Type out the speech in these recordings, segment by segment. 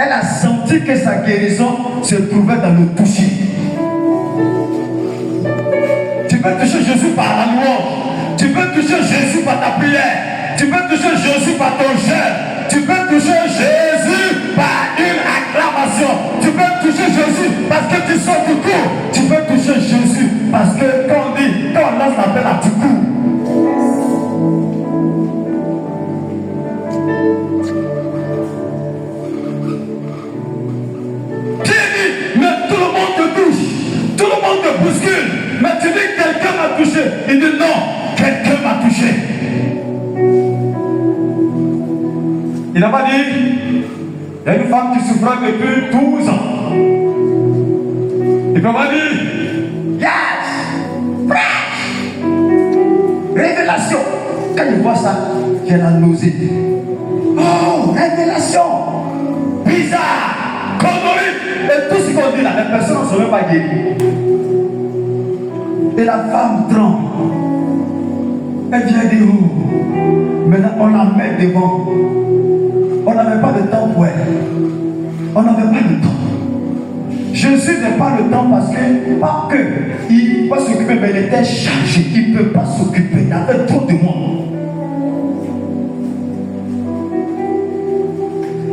elle a senti que sa guérison se trouvait dans le toucher. Tu peux toucher Jésus par la louange. Tu peux toucher Jésus par ta prière. Tu peux toucher Jésus par ton jeûne. Tu peux toucher Jésus par une acclamation. Tu peux toucher Jésus parce que tu sors du coup. Tu peux toucher Jésus parce que quand on lance l'appel à du coup. Bouscule, mais tu dis quelqu'un m'a touché. Il dit non, quelqu'un m'a touché. Il n'a pas dit il y a une femme qui souffrait depuis 12 ans. Il m'a dit yes, fresh, révélation. Quand il voit ça, il a la nausée. Oh, révélation, bizarre, coloré. Et tout ce qu'on dit là, les personnes ne sont même pas guéries. Et la femme tremble. Elle vient dire oh. Maintenant on la met devant. On n'avait pas de temps pour elle. On n'avait pas de temps. Jésus n'est pas le temps parce que, pas que il va s'occuper, mais il était chargé. Il ne peut pas s'occuper. Il y avait trop de monde.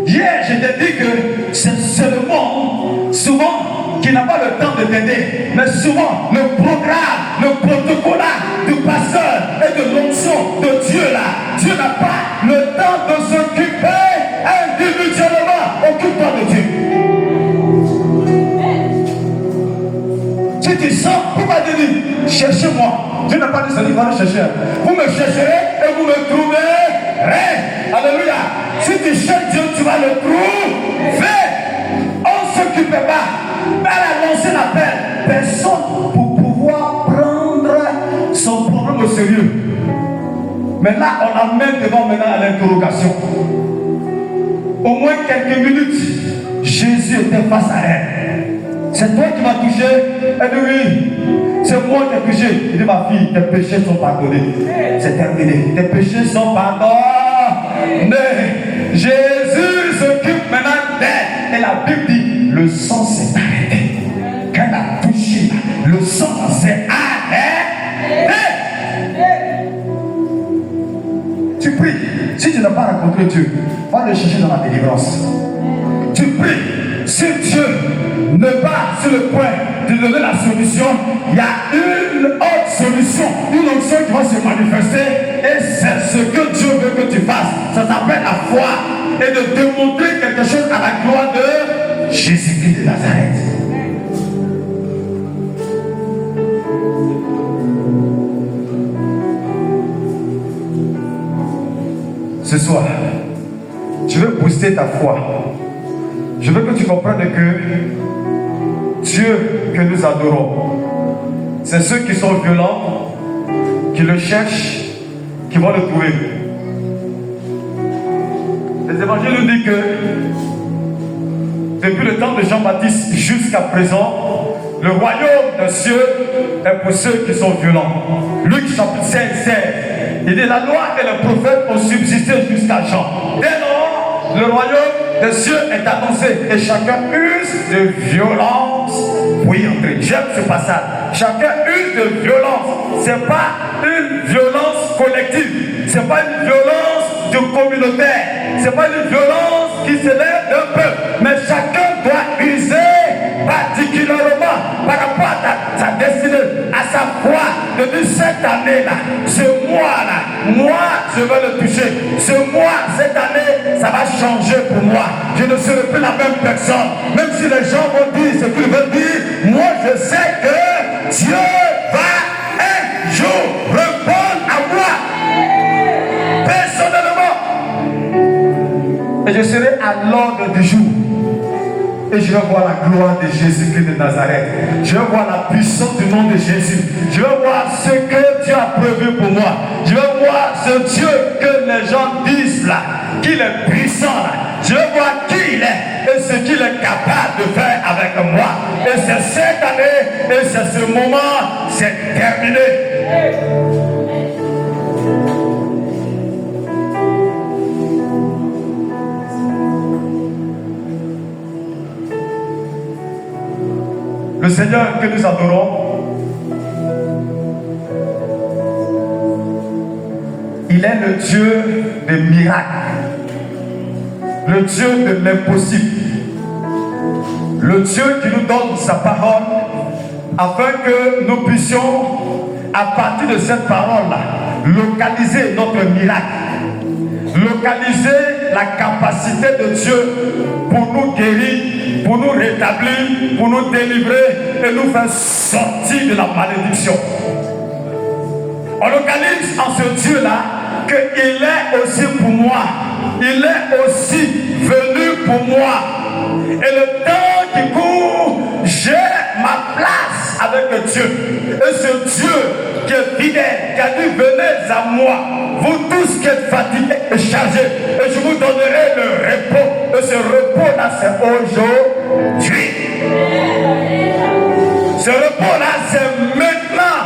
Hier, je t'ai dit que c'est le monde, souvent, qui n'a pas le temps de t'aider. Mais souvent, le programme, le protocole du pasteur et de l'onction de Dieu là, Dieu n'a pas le temps de s'occuper individuellement. Occupe-toi de Dieu. Si tu sens, pourquoi Dieu dit, cherchez-moi. Dieu n'a pas dit ça, il va le chercher. Vous me chercherez et vous me trouverez. Alléluia. Si tu cherches Dieu, tu vas le trouver. On ne s'occupait pas. Elle a lancé l'appel. Personne pour pouvoir prendre son problème au sérieux. Mais là, on l'amène devant maintenant à l'interrogation. Au moins quelques minutes, Jésus était face à elle. C'est toi qui m'as touché. Elle dit oui. C'est moi qui ai touché. Il dit ma fille, tes péchés sont pardonnés. C'est terminé. Tes péchés sont pardonnés. Jésus s'occupe maintenant d'elle. Et la Bible dit, le sang s'est arrêté. Quand elle a touché, le sang s'est arrêté. Tu pries. Si tu n'as pas rencontré Dieu, va le chercher dans la délivrance. Tu pries. Si Dieu ne va sur le point de donner la solution, il y a une autre solution, une option qui va se manifester, et c'est ce que Dieu veut que tu fasses. Ça s'appelle la foi et de démontrer quelque chose à la gloire de Jésus-Christ de Nazareth. Ce soir, je veux booster ta foi. Je veux que tu comprennes que Dieu que nous adorons, c'est ceux qui sont violents, qui le cherchent, qui vont le trouver. Les évangiles nous disent que depuis le temps de Jean-Baptiste jusqu'à présent, le royaume des cieux est pour ceux qui sont violents. Luc chapitre 16, il dit la loi et le prophète ont subsisté jusqu'à Jean. Dès lors, le royaume des cieux est annoncé et chacun use de violence. Oui, entrer. J'aime ce passage. Chacun use de violence. Ce n'est pas une violence collective. Ce n'est pas une violence du communautaire. Ce n'est pas une violence qui s'élève d'un peuple. Mais chacun doit user particulièrement par rapport à sa destinée, à sa foi. Depuis cette année-là, ce mois-là, moi, je vais le toucher. Ce mois, cette année, ça va changer pour moi. Je ne serai plus la même personne. Même si les gens vont dire ce qu'ils veulent dire, moi, je sais que Dieu va un jour répondre à moi. Personnellement. Et je serai à l'ordre du jour. Et je vais voir la gloire de Jésus-Christ de Nazareth. Je vais voir la puissance du nom de Jésus. Je vais voir ce que Dieu a prévu pour moi. Je vais voir ce Dieu que les gens disent là, qu'il est puissant là. Je vais voir qui il est et ce qu'il est capable de faire avec moi. Et c'est cette année, et c'est ce moment, c'est terminé. Le Seigneur que nous adorons, il est le Dieu des miracles, le Dieu de l'impossible, le Dieu qui nous donne sa parole afin que nous puissions, à partir de cette parole-là, localiser notre miracle, localiser la capacité de Dieu pour nous guérir, pour nous rétablir, pour nous délivrer et nous faire sortir de la malédiction. On localise en ce Dieu-là qu'il est aussi pour moi, il est aussi venu pour moi. Et le temps qui court, j'ai ma place avec Dieu. Et ce Dieu qui est fidèle, qui a dit venez à moi, vous tous qui êtes fatigués et chargés, et je vous donnerai le repos. Et ce repos-là, c'est aujourd'hui. Ce repos-là, c'est maintenant.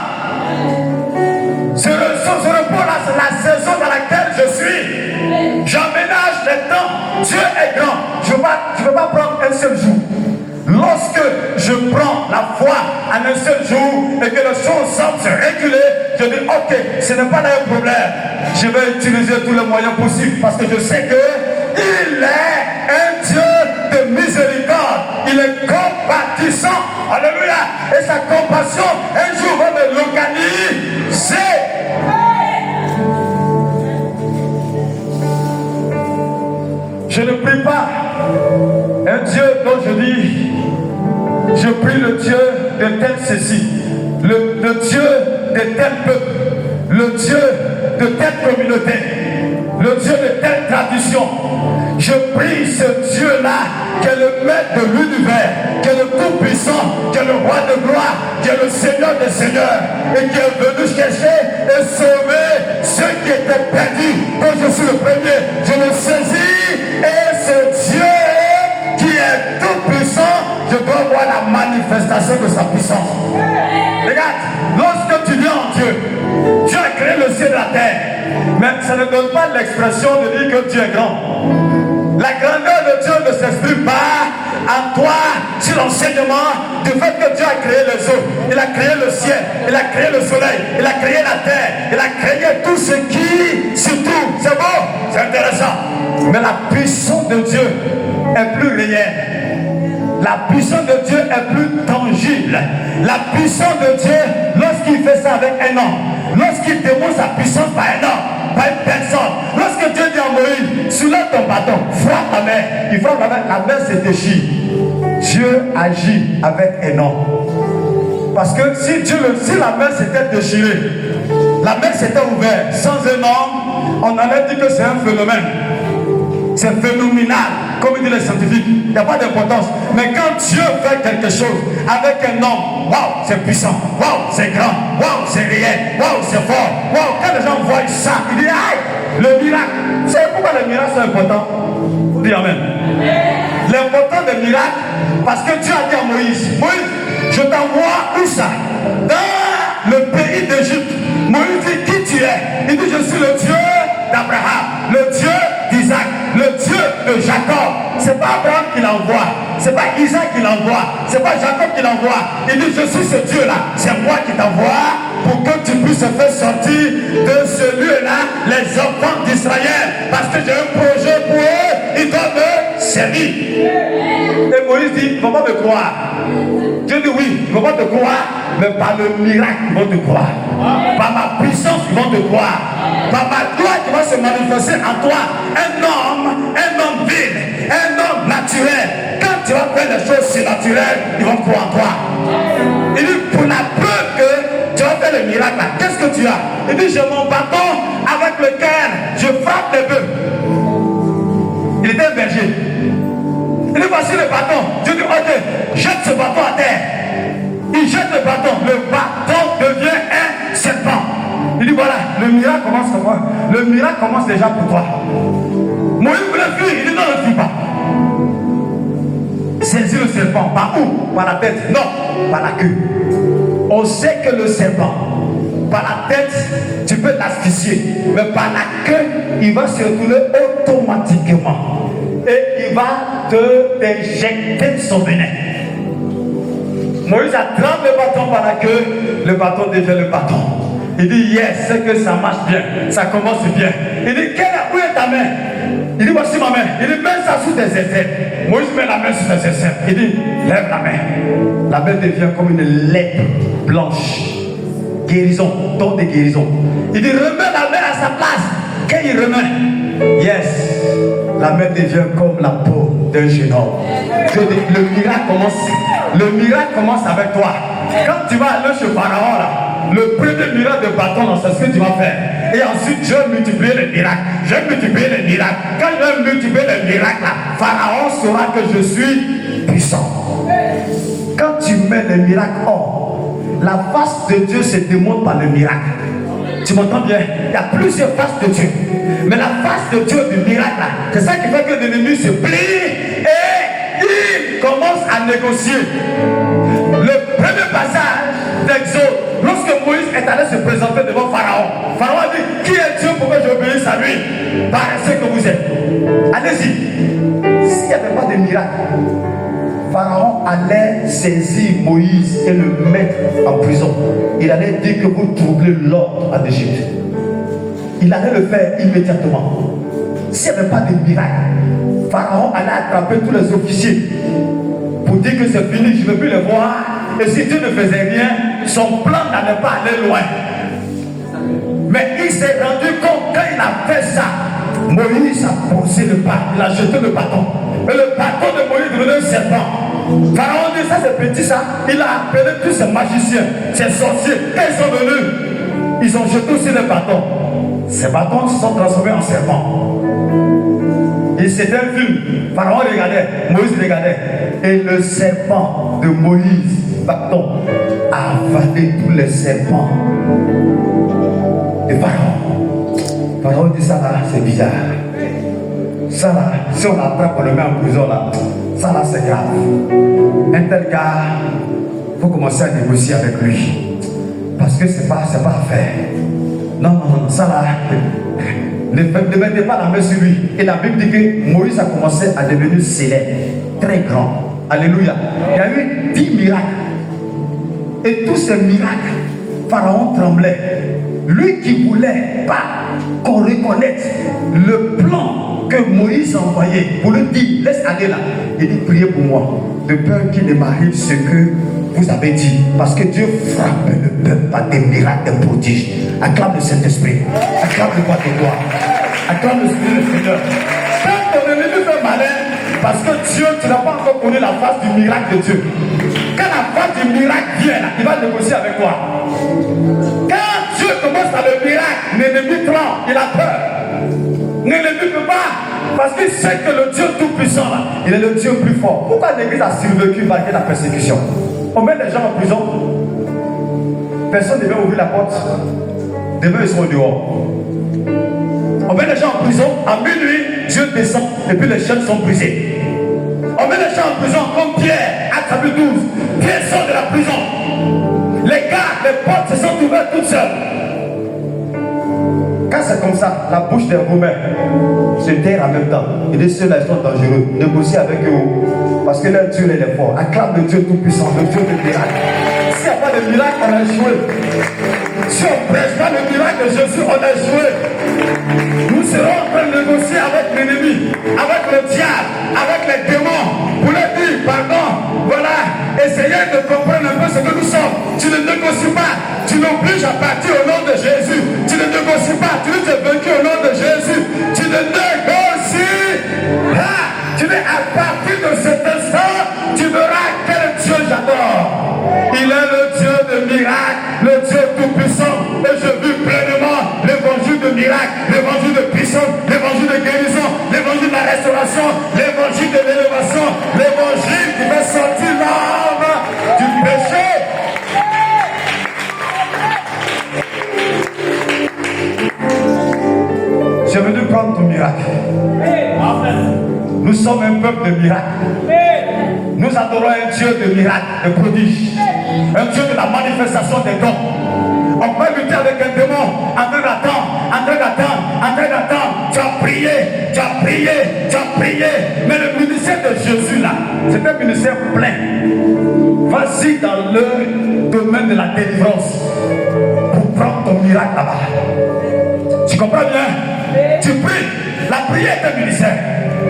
Ce repos-là, c'est la saison dans laquelle je suis. J'emménage les temps. Dieu est grand. Je ne veux pas prendre un seul jour. Lorsque je prends la foi en un seul jour et que les choses semblent se réguler, je dis ok, ce n'est pas là un problème. Je vais utiliser tous les moyens possibles parce que je sais que il est un Dieu de miséricorde. Il est compatissant. Alléluia. Et sa compassion un jour va me localiser. Je ne prie pas un Dieu dont je dis, je prie le Dieu de tel ceci, le Dieu de tel peuple, le Dieu de telle communauté, le Dieu de telle tradition. Je prie ce Dieu-là qui est le maître de l'univers, qui est le tout-puissant, qui est le roi de gloire, qui est le Seigneur des seigneurs et qui est venu chercher et sauver ceux qui étaient perdus. Quand je suis le premier, je le saisis et ce Dieu qui est tout-puissant, je dois voir la manifestation de sa puissance. Regarde, lorsque tu viens en Dieu, Dieu a créé le ciel et la terre, mais ça ne donne pas l'expression de dire que Dieu est grand. La grandeur de Dieu ne s'exprime pas en toi sur l'enseignement du fait que Dieu a créé les eaux, il a créé le ciel, il a créé le soleil, il a créé la terre, il a créé tout ce qui, surtout, c'est beau, c'est intéressant. Mais la puissance de Dieu est plus réelle. La puissance de Dieu est plus tangible. La puissance de Dieu, lorsqu'il fait ça avec un homme, lorsqu'il démontre sa puissance par un homme, par une personne, lorsque Dieu dit à Moïse, soulève ton bâton, frappe la mer, il frappe la mer se déchire. Dieu agit avec un homme. Parce que si la mer s'était déchirée, la mer s'était ouverte sans un homme, on allait dire que c'est un phénomène. C'est phénoménal, comme disent les scientifiques, il n'y a pas d'importance. Mais quand Dieu fait quelque chose avec un homme, waouh, c'est puissant, waouh, c'est grand, waouh, c'est réel, waouh, c'est fort, waouh, quand les gens voient ça, ils disent, aïe, le miracle. Vous savez pourquoi les miracles sont importants? Vous dites amen. L'important des miracles, parce que Dieu a dit à Moïse, je t'envoie où ça? Dans le pays d'Égypte. Moïse dit, qui tu es? Il dit, je suis le Dieu d'Abraham, le Dieu d'Isaac, le Dieu de Jacob. C'est pas Abraham qui l'envoie, c'est pas Isaac qui l'envoie, c'est pas Jacob qui l'envoie. Il dit, je suis ce Dieu-là, c'est moi qui t'envoie pour que tu puisses faire sortir de ce lieu-là les enfants d'Israël, parce que j'ai un projet pour eux, ils doivent me servir. Et Moïse dit, ils ne vont pas me croire. Dieu dit oui, ils ne vont pas te croire, mais par le miracle, ils vont te croire. Par ma puissance, ils vont te croire. Par ma gloire qui va se manifester en toi. Un homme vil, un homme naturel. Quand tu vas faire des choses surnaturelles, ils vont croire en toi. Il dit, pour la preuve que tu vas faire le miracle, qu'est-ce que tu as? Il dit, j'ai mon bâton avec lequel je frappe les bœufs. Il était un berger. Il dit, voici le bâton. Dieu dit, ok, jette ce bâton à terre. Il jette le bâton. Le bâton devient un serpent. Il dit, voilà, le miracle commence pour moi. Le miracle commence déjà pour toi. Moïse voulait fuir. Il dit, non, ne fuis pas. Saisis le serpent. Par où? Par la tête. Non, par la queue. On sait que le serpent, par la tête, tu peux l'asphyxier. Mais par la queue, il va se retourner automatiquement. Et il va te injecter son venin. Moïse attrape le bâton par la queue, le bâton devient le bâton. Il dit yes, c'est que ça marche bien, ça commence bien. Il dit où est ta main? Il dit voici ma main. Il dit mets ça sous tes aisselles. Moïse met la main sous tes aisselles. Il dit lève la main. La main devient comme une lèpre blanche. Guérison, don de guérison. Il dit remets la main à sa place. Quand il remet, yes, la main devient comme la peau d'un jeune homme. Le miracle commence avec toi. Quand tu vas aller chez Pharaon là, le premier miracle de bâton, c'est ce que tu vas faire. Et ensuite, je vais multiplier les miracles. Je vais multiplier les miracles. Quand je vais multiplier les miracles, là, Pharaon saura que je suis puissant. Quand tu mets les miracles hors, la face de Dieu se démontre par le miracle. Tu m'entends bien? Il y a plusieurs faces de Dieu. Mais la face de Dieu du miracle, là, c'est ça qui fait que l'ennemi se plie et il commence à négocier. Le premier passage d'Exode, lorsque Moïse est allé se présenter devant Pharaon, Pharaon a dit, qui est Dieu pour que j'obéisse à lui? Paraissez que vous êtes. Allez-y. S'il n'y avait pas de miracle, Pharaon allait saisir Moïse et le mettre en prison. Il allait dire que vous troublez l'ordre en Égypte. Il allait le faire immédiatement. S'il n'y avait pas de miracle, Pharaon allait attraper tous les officiers pour dire que c'est fini, je ne veux plus les voir. Et si Dieu ne faisait rien, son plan n'allait pas aller loin. Mais il s'est rendu compte, quand il a fait ça, Moïse a posé le bâton, il a jeté le bâton. Et le bâton de Moïse devenait un serpent. Pharaon dit ça c'est petit ça. Il a appelé tous ses magiciens, ses sorciers. Quand ils sont venus, ils ont jeté aussi les bâtons. Ces bâtons se sont transformés en serpents. Et c'était un film. Pharaon regardait, Moïse regardait. Et le serpent de Moïse, bâton, a avalé tous les serpents de Pharaon. Pharaon dit ça là, c'est bizarre. Ça là, si on l'attrape, on le met en prison là, ça là c'est grave. Un tel gars, il faut commencer à négocier avec lui. Parce que c'est pas à faire. Non, ça là, ne mettez pas la main sur lui. Et la Bible dit que Moïse a commencé à devenir célèbre, très grand. Alléluia. Il y a eu 10 miracles. Et tous ces miracles, Pharaon tremblait. Lui qui voulait pas qu'on reconnaisse le plan que Moïse a envoyé pour lui dire, laisse aller là. Il dit, priez pour moi, de peur qu'il ne m'arrive ce que vous avez dit. Parce que Dieu frappe le peuple par des miracles, des prodiges. Acclame le Saint-Esprit. Acclame le roi de gloire. Acclame le Seigneur. Quand ton ennemi fait malin, parce que Dieu, tu n'as pas encore connu la face du miracle de Dieu. Quand la face du miracle vient, là, il va négocier avec toi. Quand Dieu commence à le miracle, l'ennemi tremble, il a peur. L'ennemi ne peut pas, parce qu'il sait que le Dieu tout-puissant, là, il est le Dieu plus fort. Pourquoi l'église a survécu malgré la persécution? On met les gens en prison, personne ne veut ouvrir la porte. Demain, ils seront dehors. On met les gens en prison, à minuit, Dieu descend, et puis les chaînes sont brisées. On met les gens en prison comme Pierre, à chapitre 12. Pierre sort de la prison. Les gars, les portes se sont ouvertes toutes seules. Quand c'est comme ça, la bouche des Romains se terre en même temps. Et des ceux-là, ils sont dangereux. Négociez avec eux. Parce que leur Dieu, il est fort. Acclame le Dieu tout-puissant, le Dieu de miracle. S'il n'y a pas de miracle, on a échoué. Si on ne prêche pas le miracle de Jésus, on a échoué. Nous serons en train de négocier avec l'ennemi, avec le diable, avec les démons, pour leur dire, pardon, voilà, essayez de comprendre un peu ce que nous sommes. Tu ne négocies pas, tu n'obliges à partir au nom de Jésus. Tu ne négocies pas, tu es vaincu au nom de Jésus. Tu ne négocies pas. Tu dis à partir de cet instant, tu verras quel Dieu j'adore. Il est le Dieu de miracle, le Dieu tout-puissant. Et je vis pleinement l'évangile de miracle, l'évangile de puissance, l'évangile de guérison, l'évangile de la restauration, l'évangile de l'élévation, l'évangile qui fait sortir l'âme du péché. J'ai venu prendre ton miracle. Nous sommes un peuple de miracles. Nous adorons un Dieu de miracles, de prodiges. Un Dieu de la manifestation des dons. On peut lutter avec un démon en train d'attendre. Tu as prié. Mais le ministère de Jésus là, c'est un ministère plein. Vas-y dans le domaine de la délivrance pour prendre ton miracle là-bas. Tu comprends bien? Tu pries. La prière est un ministère.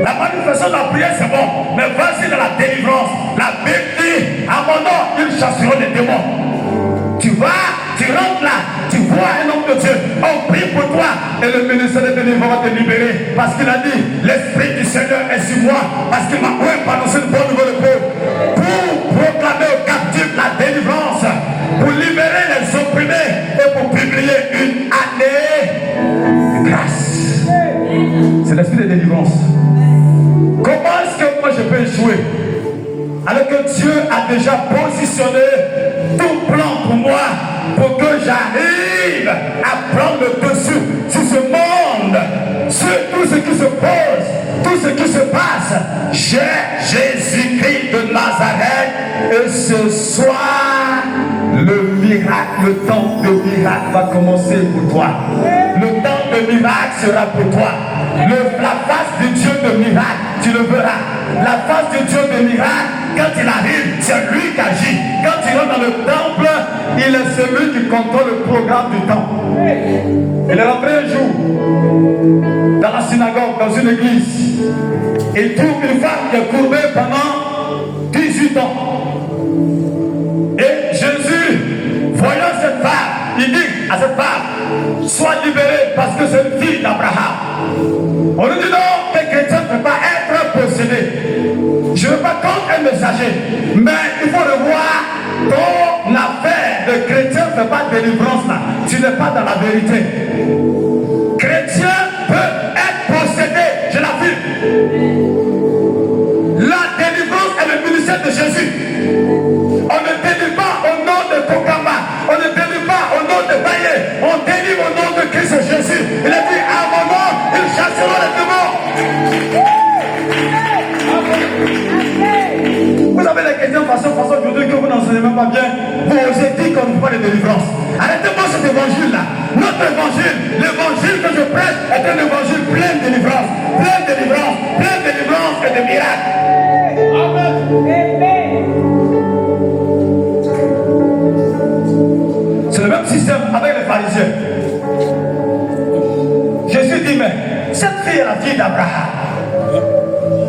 La manifestation de la prière c'est bon. Mais vas-y dans la délivrance. La Bible dit, à mon nom, ils chasseront les démons. Tu vas, tu rentres là, tu vois un homme de Dieu, on prie pour toi et le ministère de délivrance va te libérer parce qu'il a dit, l'Esprit du Seigneur est sur moi parce qu'il m'a ouvert par annoncer une bonne nouvelle pour proclamer aux captifs la délivrance, pour libérer les opprimés et pour publier une année de grâce. C'est l'esprit de délivrance. Comment est-ce que moi je peux échouer alors que Dieu a déjà positionné tout plan pour moi, pour que j'arrive à prendre le dessus sur ce monde, sur tout ce qui se pose, tout ce qui se passe. J'ai Jésus-Christ de Nazareth et ce soir, le miracle, le temps de miracle va commencer pour toi. Le temps de miracle sera pour toi. La face du Dieu de miracle, tu le verras. La face du Dieu de miracle, quand il arrive, c'est lui qui agit. Quand il rentre dans le temple, il est celui qui contrôle le programme du temps. Il est rentré un jour dans la synagogue, dans une église. Il trouve une femme qui est courbée pendant 18 ans. Et Jésus, voyant cette femme, il dit à cette femme, sois libérée parce que c'est une fille d'Abraham. On lui dit non, les chrétiens ne peuvent pas être possédés. Je ne veux pas contre un messager, mais il faut revoir ton affaire de chrétien ne fait pas de délivrance là. Tu n'es pas dans la vérité. Chrétien peut être possédé, je l'affirme. La délivrance est le ministère de Jésus. On ne délivre pas au nom de Kokamba, on ne délivre pas au nom de Baye, on délivre au nom de Christ Jésus. Il a dit à mon nom, ils chasseront les démons. Vous avez les questions façon aujourd'hui que vous n'enseignez même pas bien. Vous osez dire qu'on ne fait pas de délivrance. Arrêtez-moi cet évangile-là. Notre évangile, l'évangile que je prêche est un évangile plein de délivrance, plein de délivrance, plein de délivrance et de miracles. Amen. C'est le même système avec les pharisiens. Jésus dit, mais cette fille est la fille d'Abraham.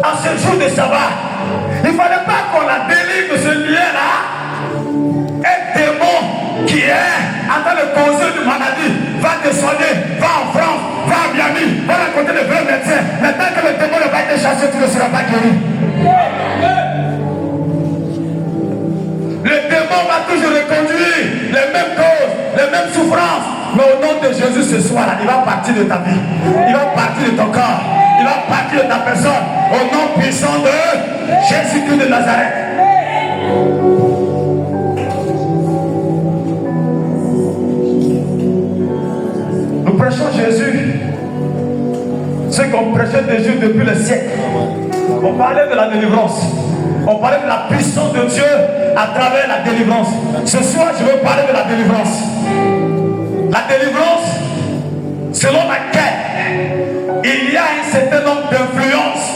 En ce jour de sabbat, il ne fallait pas qu'on la délivre de ce lien-là. Un démon qui est en train de causer une maladie va te soigner, va en France, va à Miami, va rencontrer les vrais médecins. Mais tant que le démon ne va pas être chassé, tu ne seras pas guéri. Le démon va toujours reconduire les mêmes causes, les mêmes souffrances. Mais au nom de Jésus ce soir-là, il va partir de ta vie. Il va partir de ton corps. Il va partir de ta personne. Au nom puissant de Jésus-Christ de Nazareth. Nous prêchons Jésus. Ce qu'on prêchait de Jésus depuis le siècle. On parlait de la délivrance. On parlait de la puissance de Dieu à travers la délivrance. Ce soir, je veux parler de la délivrance. La délivrance, selon laquelle il y a un certain nombre d'influences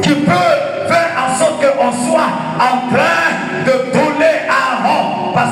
qui peuvent faire en sorte qu'on soit en train de